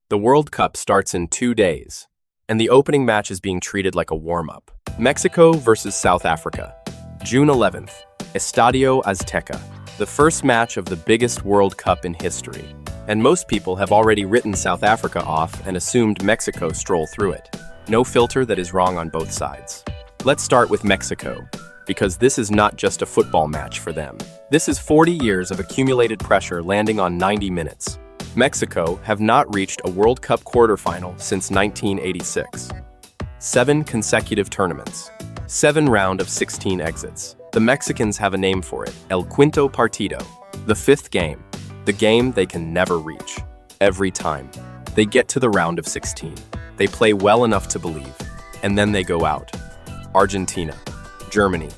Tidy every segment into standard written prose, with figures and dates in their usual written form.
The World Cup starts in 2 days, and the opening match is being treated like a warm-up. Mexico versus South Africa, June 11th, Estadio Azteca, the first match of the biggest World Cup in history. And most people have already written South Africa off and assumed Mexico stroll through it. No filter that is wrong on both sides. Let's start with Mexico, because this is not just a football match for them. This is 40 years of accumulated pressure landing on 90 minutes. Mexico have not reached a World Cup quarterfinal since 1986. 7 consecutive tournaments. 7 round of 16 exits. The Mexicans have a name for it, El Quinto Partido. The 5th game. The game they can never reach. Every time. They get to the round of 16. They play well enough to believe. And then they go out. Argentina. Germany.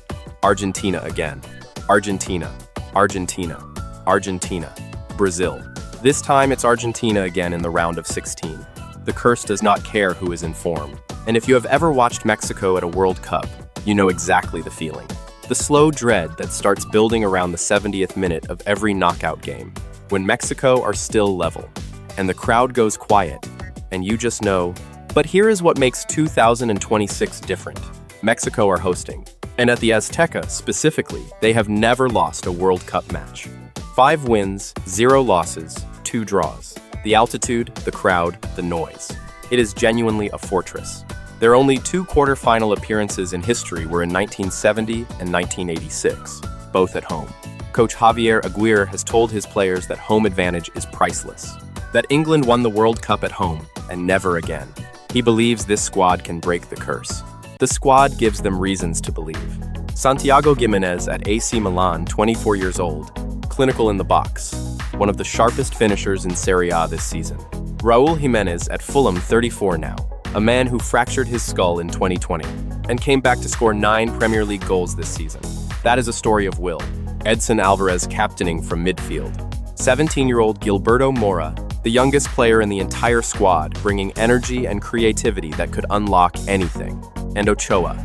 Argentina again. Argentina. Argentina. Argentina. Brazil. This time it's Argentina again in the round of 16. The curse does not care who is in form. And if you have ever watched Mexico at a World Cup, you know exactly the feeling. The slow dread that starts building around the 70th minute of every knockout game, when Mexico are still level, and the crowd goes quiet, and you just know. But here is what makes 2026 different. Mexico are hosting, and at the Azteca specifically, they have never lost a World Cup match. 5 wins, 0 losses, 2 draws. The altitude, the crowd, the noise. It is genuinely a fortress. Their only 2 quarter-final appearances in history were in 1970 and 1986, both at home. Coach Javier Aguirre has told his players that home advantage is priceless, that England won the World Cup at home and never again. He believes this squad can break the curse. The squad gives them reasons to believe. Santiago Giménez at AC Milan, 24 years old, clinical in the box, one of the sharpest finishers in Serie A this season. Raúl Jiménez at Fulham, 34 now, a man who fractured his skull in 2020 and came back to score 9 Premier League goals this season. That is a story of will. Edson Alvarez captaining from midfield. 17-year-old Gilberto Mora, the youngest player in the entire squad, bringing energy and creativity that could unlock anything. And Ochoa,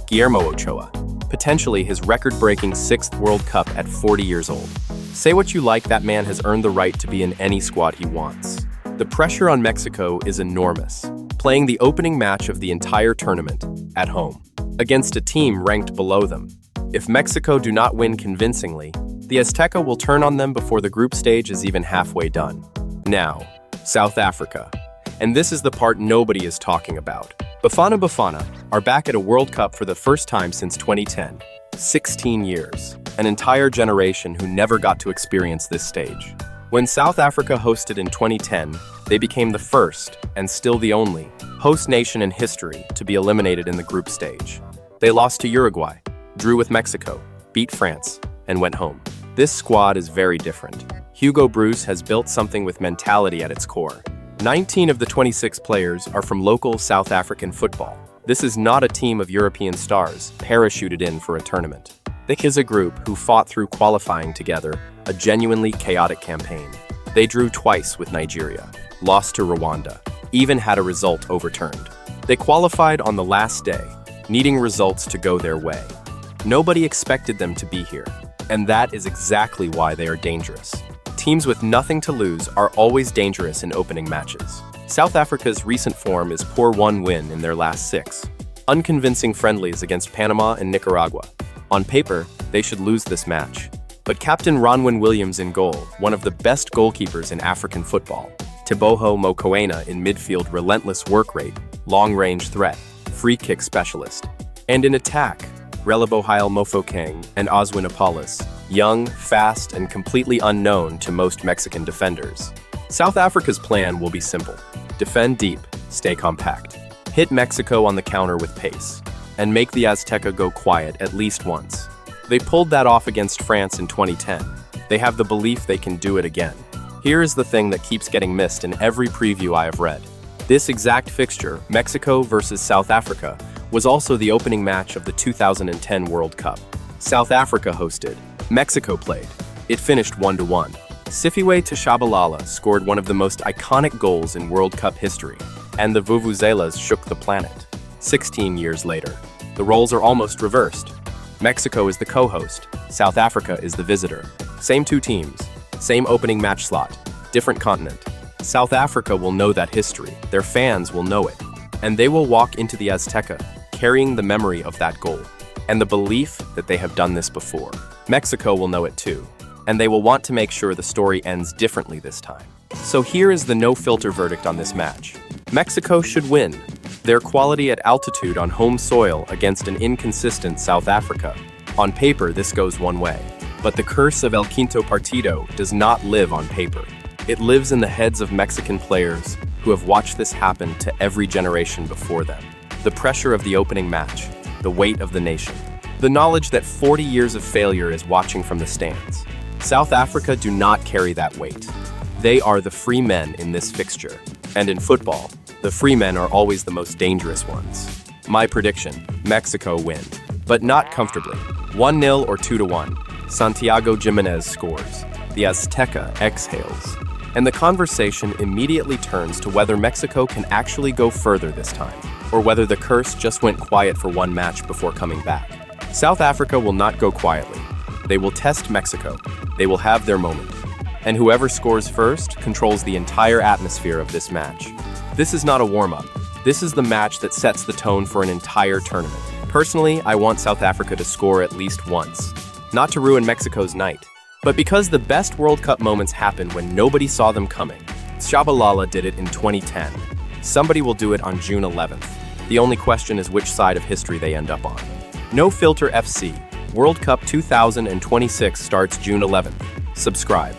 Guillermo Ochoa, potentially his record-breaking 6th World Cup at 40 years old. Say what you like, that man has earned the right to be in any squad he wants. The pressure on Mexico is enormous, playing the opening match of the entire tournament at home, against a team ranked below them. If Mexico do not win convincingly, the Azteca will turn on them before the group stage is even halfway done. Now, South Africa. And this is the part nobody is talking about. Bafana Bafana are back at a World Cup for the first time since 2010. 16 years. An entire generation who never got to experience this stage. When South Africa hosted in 2010, they became the first, and still the only, host nation in history to be eliminated in the group stage. They lost to Uruguay, drew with Mexico, beat France, and went home. This squad is very different. Hugo Broos has built something with mentality at its core. 19 of the 26 players are from local South African football. This is not a team of European stars parachuted in for a tournament. This is a group who fought through qualifying together, a genuinely chaotic campaign. They drew twice with Nigeria, lost to Rwanda, even had a result overturned. They qualified on the last day, needing results to go their way. Nobody expected them to be here, and that is exactly why they are dangerous. Teams with nothing to lose are always dangerous in opening matches. South Africa's recent form is poor 1 win in their last 6. Unconvincing friendlies against Panama and Nicaragua. On paper, they should lose this match. But Captain Ronwen Williams in goal, one of the best goalkeepers in African football. Teboho Mokoena in midfield, relentless work rate, long-range threat, free kick specialist. And in attack, Relebohile Mofokeng and Oswin Apollos, young, fast, and completely unknown to most Mexican defenders. South Africa's plan will be simple. Defend deep, stay compact. Hit Mexico on the counter with pace, and make the Azteca go quiet at least once. They pulled that off against France in 2010. They have the belief they can do it again. Here is the thing that keeps getting missed in every preview I have read. This exact fixture, Mexico versus South Africa, was also the opening match of the 2010 World Cup. South Africa hosted. Mexico played. It finished 1-1. Sifiwe Tshabalala scored one of the most iconic goals in World Cup history, and the Vuvuzelas shook the planet. 16 years later, the roles are almost reversed. Mexico is the co-host, South Africa is the visitor. Same 2 teams, same opening match slot, different continent. South Africa will know that history, their fans will know it, and they will walk into the Azteca carrying the memory of that goal and the belief that they have done this before. Mexico will know it too, and they will want to make sure the story ends differently this time. So here is the no-filter verdict on this match. Mexico should win. Their quality at altitude on home soil against an inconsistent South Africa. On paper, this goes one way. But the curse of El Quinto Partido does not live on paper. It lives in the heads of Mexican players who have watched this happen to every generation before them. The pressure of the opening match, the weight of the nation, the knowledge that 40 years of failure is watching from the stands. South Africa do not carry that weight. They are the free men in this fixture. And in football, the free men are always the most dangerous ones. My prediction, Mexico win. But not comfortably. 1-0 or 2-1. Santiago Jimenez scores. The Azteca exhales. And the conversation immediately turns to whether Mexico can actually go further this time, or whether the curse just went quiet for one match before coming back. South Africa will not go quietly. They will test Mexico. They will have their moment. And whoever scores first controls the entire atmosphere of this match. This is not a warm-up. This is the match that sets the tone for an entire tournament. Personally, I want South Africa to score at least once. Not to ruin Mexico's night, but because the best World Cup moments happen when nobody saw them coming. Shabalala did it in 2010. Somebody will do it on June 11th. The only question is which side of history they end up on. No Filter FC, World Cup 2026 starts June 11th. Subscribe.